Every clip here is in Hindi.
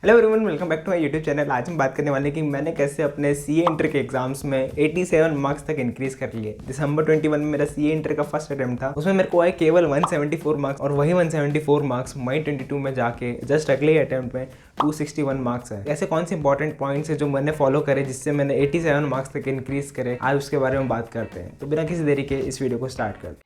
Hello everyone, welcome back to my YouTube channel. आज हम बात करने वाले हैं कि मैंने कैसे अपने सीए इंटर के एग्जाम्स में 87 मार्क्स तक इंक्रीज कर लिए। दिसंबर 21 में मेरा सीए इंटर का फर्स्ट अटेम्प्ट था, उसमें मेरे को आए केवल 174 मार्क्स और वही 174 मार्क्स मई 22 में जाके जस्ट अगले अटेम्प्ट में 261 मार्क्स है। ऐसे कौन से इंपॉर्टेंट पॉइंट्स है जो मैंने फॉलो करे जिससे मैंने 87 मार्क्स तक इंक्रीज करे, आज उसके बारे में बात करते हैं। तो बिना किसी देरी के इस वीडियो को स्टार्ट करते हैं।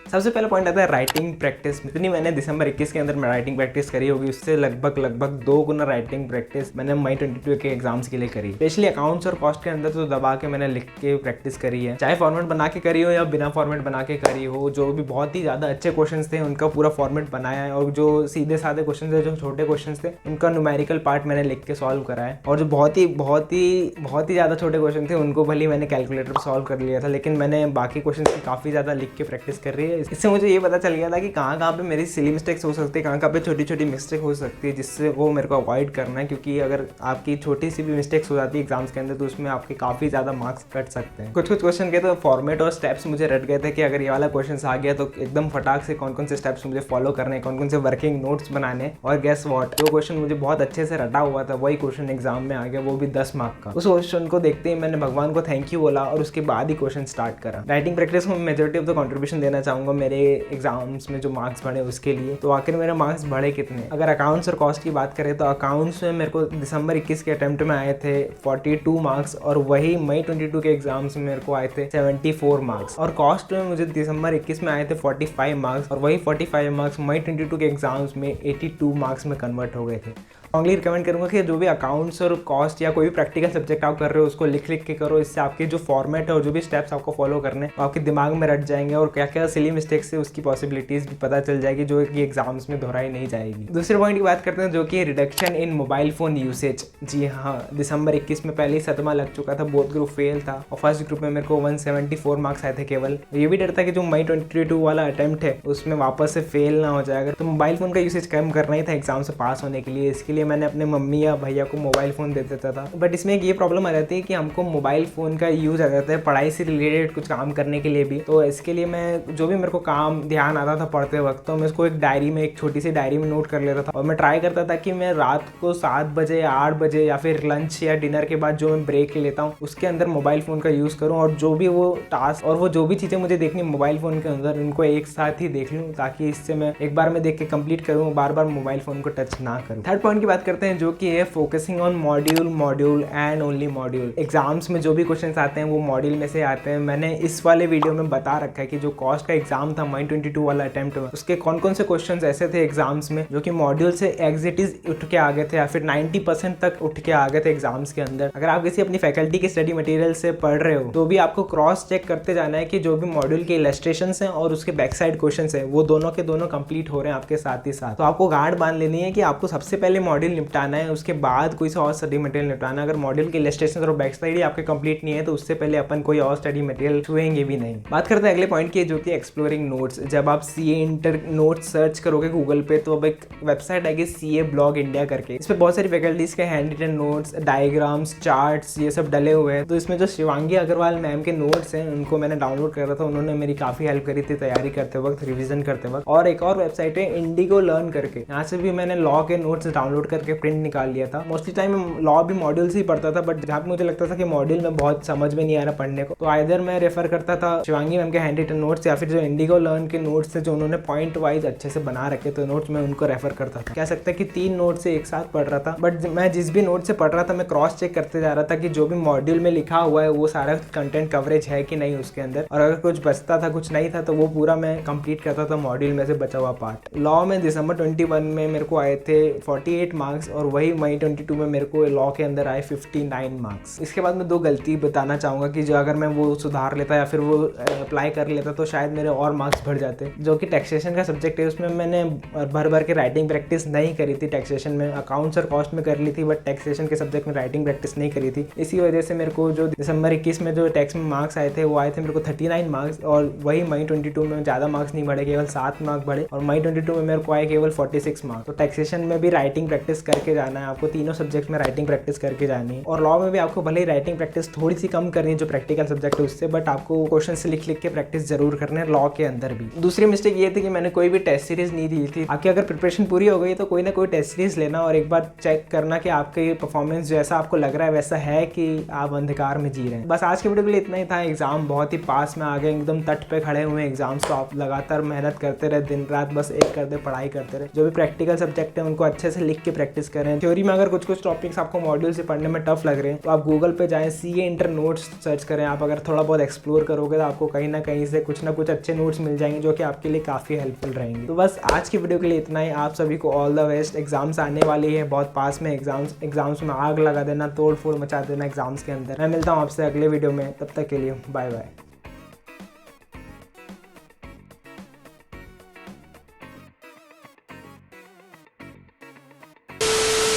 सबसे पहला पॉइंट आता है राइटिंग प्रैक्टिस। जितनी मैंने दिसंबर 21 के अंदर में राइटिंग प्रैक्टिस करी होगी उससे लगभग 2 गुना राइटिंग प्रैक्टिस मैंने मई 22 के एग्जाम्स के लिए करी। स्पेशली अकाउंट्स और कॉस्ट के अंदर तो दबा के मैंने लिख के प्रैक्टिस करी है, चाहे फॉर्मेट बना के करी हो या बिना फॉर्मेट बना के करी हो। जो भी बहुत ही ज्यादा अच्छे क्वेश्चन थे उनका पूरा फॉर्मेट बनाया है, और जो सीधे साधे क्वेश्चन थे, जो छोटे क्वेश्चन थे, उनका न्यूमेरिकल पार्ट मैंने लिख के सॉल्व करा है। और जो बहुत ही ज्यादा छोटे क्वेश्चन थे उनको भले मैंने कैलकुलेटर पर सॉल्व कर लिया था, लेकिन मैंने बाकी क्वेश्चन की काफी ज्यादा लिख के प्रैक्टिस कर रही है। इससे मुझे ये पता चल गया था कि कहाँ पे मेरी सिली मिस्टेक्स हो सकती है, कहाँ पे छोटी छोटी मिस्टेक हो सकती है, जिससे वो मेरे को अवॉइड करना है। क्योंकि अगर आपकी छोटी सी भी मिस्टेक्स हो जाती है एग्जाम्स के अंदर तो उसमें आपके काफ़ी ज़्यादा मार्क्स कट सकते हैं। कुछ क्वेश्चन के तो फॉर्मेट और स्टेप्स मुझे रट गए थे कि अगर ये वाला क्वेश्चन आ गया तो एकदम फटाक से कौन कौन से स्टेप्स मुझे फॉलो करने, कौन कौन से वर्किंग नोट्स बनाने। और गेस व्हाट, जो क्वेश्चन मुझे बहुत अच्छे से रटा हुआ था वही क्वेश्चन एग्जाम में आ गया, वो भी 10 मार्क का। उस क्वेश्चन को देखते ही मैंने भगवान को थैंक यू बोला और उसके बाद ही क्वेश्चन स्टार्ट करा। राइटिंग प्रैक्टिस में मेजॉरिटी ऑफ द कंट्रीब्यूशन देना चाहूंगा मेरे एग्जाम्स में जो मार्क्स बढ़े उसके लिए। तो आखिर मेरे मार्क्स बढ़े कितने? अगर अकाउंट्स और कॉस्ट की बात करें तो अकाउंट्स में मेरे को दिसंबर 21 के अटेम्प्ट में आए थे 42 मार्क्स और वही मई 22 के एग्जाम्स में मेरे को आए थे 74 मार्क्स। और कॉस्ट में मुझे दिसंबर 21 में आए थे 45 मार्क्स और वही 45 मार्क्स मई 22 के एग्जाम्स में 82 मार्क्स में कन्वर्ट हो गए थे। स्ट्रांगली रिकमेंड करूंगा कि जो भी अकाउंट्स और कॉस्ट या कोई भी प्रैक्टिकल सब्जेक्ट आप कर रहे हो उसको लिख के करो। इससे आपके जो फॉर्मेट है और जो भी स्टेप्स आपको फॉलो करने वो आपके दिमाग में रट जाएंगे, और क्या क्या सिली मिस्टेक्स है उसकी पॉसिबिलिटीज भी पता चल जाएगी जो कि एग्जाम्स में दोहराई नहीं जाएगी। दूसरे पॉइंट की बात करते हैं जो कि reduction in mobile phone usage. जी हाँ, दिसंबर 21 में पहले ही सदमा लग चुका था, बोथ ग्रुप फेल था और फर्स्ट ग्रुप में मेरे को 174 मार्क्स आए थे केवल। ये भी डर था कि जो मई 22 वाला अटेम्प्ट है उसमें वापस से फेल ना हो जाएगा, तो मोबाइल फोन का यूसेज कम करना ही था एग्जाम से पास होने के लिए। इसके लिए मैंने अपने मम्मी या भैया को मोबाइल फ़ोन दे देता था। बट इसमें एक ये प्रॉब्लम आ जाती है कि हमको मोबाइल फ़ोन का यूज़ आ जाता है पढ़ाई से रिलेटेड कुछ काम करने के लिए भी। तो इसके लिए मैं जो भी मेरे को काम ध्यान आता था पढ़ते वक्त, तो मैं इसको एक डायरी में, एक छोटी सी डायरी में नोट कर लेता था। और मैं ट्राई करता था कि मैं रात को 7 बजे या 8 बजे या फिर लंच या डिनर के बाद जो मैं ब्रेक लेता हूँ उसके अंदर मोबाइल फ़ोन का यूज़ करूँ, और जो भी वो टास्क और वो जो भी चीज़ें मुझे देखनी मोबाइल फ़ोन के अंदर उनको एक साथ ही देख लूँ, ताकि इससे मैं एक बार में देख के कंप्लीट करूँ, बार बार मोबाइल फ़ोन को टच ना करूँ। थर्ड पॉइंट की बात करते हैं जो कि है focusing on module and only module. Exams में जो भी क्वेश्चंस आते हैं वो मॉड्यूल में से आते हैं। मैंने इस वाले वीडियो में बता रखा है कि जो कॉस्ट का एग्जाम था मई 22 वाला अटेम्प्ट में, उसके कौन कौन से क्वेश्चंस ऐसे थे एग्जाम्स में जो कि मॉड्यूल से एज इट इज उठ के आ गए थे या फिर 90% तक उठ के आ गए थे एग्जाम्स के अंदर। अगर आप किसी अपनी फैकल्टी के स्टडी मटेरियल से पढ़ रहे हो तो भी आपको क्रॉस चेक करते जाना है कि जो भी मॉड्यूल के इलस्ट्रेशंस हैं और उसके बैक साइड क्वेश्चंस हैं वो दोनों के दोनों कंप्लीट हो रहे हैं आपके साथ ही साथ। तो आपको गार्ड बांध लेनी है कि आपको सबसे पहले मॉड्यूल निपटाना है, उसके बाद कोई सा और स्टडी मटेरियल निपटाना। अगर मॉड्यूल के इलस्ट्रेशन और बैक साइड ही आपके कंप्लीट नहीं है तो उससे पहले अपन कोई और स्टडी मटेरियल छुएंगे भी नहीं। बात करते हैं अगले पॉइंट की जो कि एक्सप्लोरिंग नोट्स। जब आप सीए इंटर नोट्स सर्च करोगे गूगल पे तो अब एक वेबसाइट आएगी सीए ब्लॉग इंडिया करके। इस पे बहुत सारी फैकल्टीज के handwritten notes, diagrams, charts ये सब डले हुए हैं। तो इसमें जो शिवांगी अग्रवाल मैम के नोट्स हैं उनको मैंने डाउनलोड करा था, उन्होंने मेरी काफी हेल्प करी थी तैयारी करते वक्त, रिविजन करते वक्त। और एक और वेबसाइट है इंडिगो लर्न करके, यहाँ से भी मैंने लॉ के नोट्स डाउनलोड करके प्रिंट निकाल लिया था। मोस्टली टाइम लॉ भी मॉड्यूल से ही पढ़ता था, बट जहाँ पे मुझे लगता था कि मॉड्यूल में बहुत समझ में नहीं आ रहा पढ़ने को, तो आइदर मैं रेफर करता था शिवांगी मैम के हैंड रिटन नोट्स या फिर जो इंडिगो लर्न के नोट्स थे जो उन्होंने पॉइंट वाइज अच्छे से बना रखे थे नोट्स, में उनको रेफर करता था। कह सकते हैं कि 3 नोट से एक साथ पढ़ रहा था। बट मैं जिस भी नोट से पढ़ रहा था मैं क्रॉस चेक करते जा रहा था कि जो भी मॉड्यूल में लिखा हुआ है वो सारा कंटेंट कवरेज है कि नहीं उसके अंदर, और अगर कुछ बचता था, कुछ नहीं था, तो वो पूरा मैं कंप्लीट करता था मॉड्यूल में से बचा हुआ पार्ट। लॉ में दिसंबर 21 में मेरे को आए थे 48 मार्क्स और वही मई 22 में मेरे को लॉ के अंदर आए 59 मार्क्स। इसके बाद मैं 2 गलती बताना चाहूँगा कि जो अगर मैं वो सुधार लेता या फिर वो अप्लाई कर लेता तो शायद मेरे और मार्क्स बढ़ जाते। जो कि टैक्सेशन का सब्जेक्ट है उसमें मैंने भर के राइटिंग प्रैक्टिस नहीं करी थी। टैक्सेशन में अकाउंट्स और कॉस्ट में कर ली थी, बट टैक्सेशन के सब्जेक्ट में राइटिंग प्रैक्टिस नहीं करी थी। इसी वजह से मेरे को जो दिसंबर 21 में जो टैक्स में मार्क्स आए थे वो आए थे मेरे को 39 मार्क्स, और वही मई 22 में ज़्यादा मार्क्स नहीं बढ़े, केवल 7 मार्क्स बढ़े, और मई 22 में मेरे को आए केवल 46 मार्क्स। तो टैक्सेशन में भी राइटिंग प्रैक्टिस करके जाना है, आपको तीनों सब्जेक्ट में राइटिंग प्रैक्टिस करके जानी है। और लॉ में भी आपको भले ही राइटिंग प्रैक्टिस थोड़ी सी कम करनी है जो प्रैक्टिकल सब्जेक्ट है उससे, बट आपको क्वेश्चन से लिख के प्रैक्टिस जरूर करना है लॉ के अंदर भी। दूसरी मिस्टेक ये थी कि मैंने कोई भी टेस्ट सीरीज नहीं दी थी। आपकी अगर प्रिपरेशन पूरी हो गई तो कोई ना कोई टेस्ट सीरीज लेना और एक बार चेक करना कि आपके परफॉर्मेंस जैसा आपको लग रहा है वैसा है कि आप अंधकार में जी रहे हैं। बस आज के वीडियो के लिए इतना ही था। एग्जाम बहुत ही पास में आ गए, एकदम तट पे खड़े हुए एग्जाम्स, तो आप लगातार मेहनत करते रहे, दिन रात बस एक करते पढ़ाई करते रहे। जो भी प्रैक्टिकल सब्जेक्ट है उनको अच्छे से लिख के प्रैक्टिस करें। थ्योरी में अगर कुछ टॉपिक्स आपको मॉड्यूल से पढ़ने में टफ लग रहे हैं तो आप गूगल पे जाएं, सीए इंटर नोट्स सर्च करें। आप अगर थोड़ा बहुत एक्सप्लोर करोगे तो आपको कहीं ना कहीं से कुछ ना कुछ अच्छे नोट्स मिल जाएंगे जो कि आपके लिए काफ़ी हेल्पफुल रहेंगे। तो बस आज की वीडियो के लिए इतना ही। आप सभी को ऑल द बेस्ट। एग्जाम्स आने वाली है, बहुत पास में एग्जाम्स में आग लगा देना, तोड़ फोड़ मचा देना एग्जाम्स के अंदर। मैं मिलता हूँ आपसे अगले वीडियो में, तब तक के लिए बाय बाय।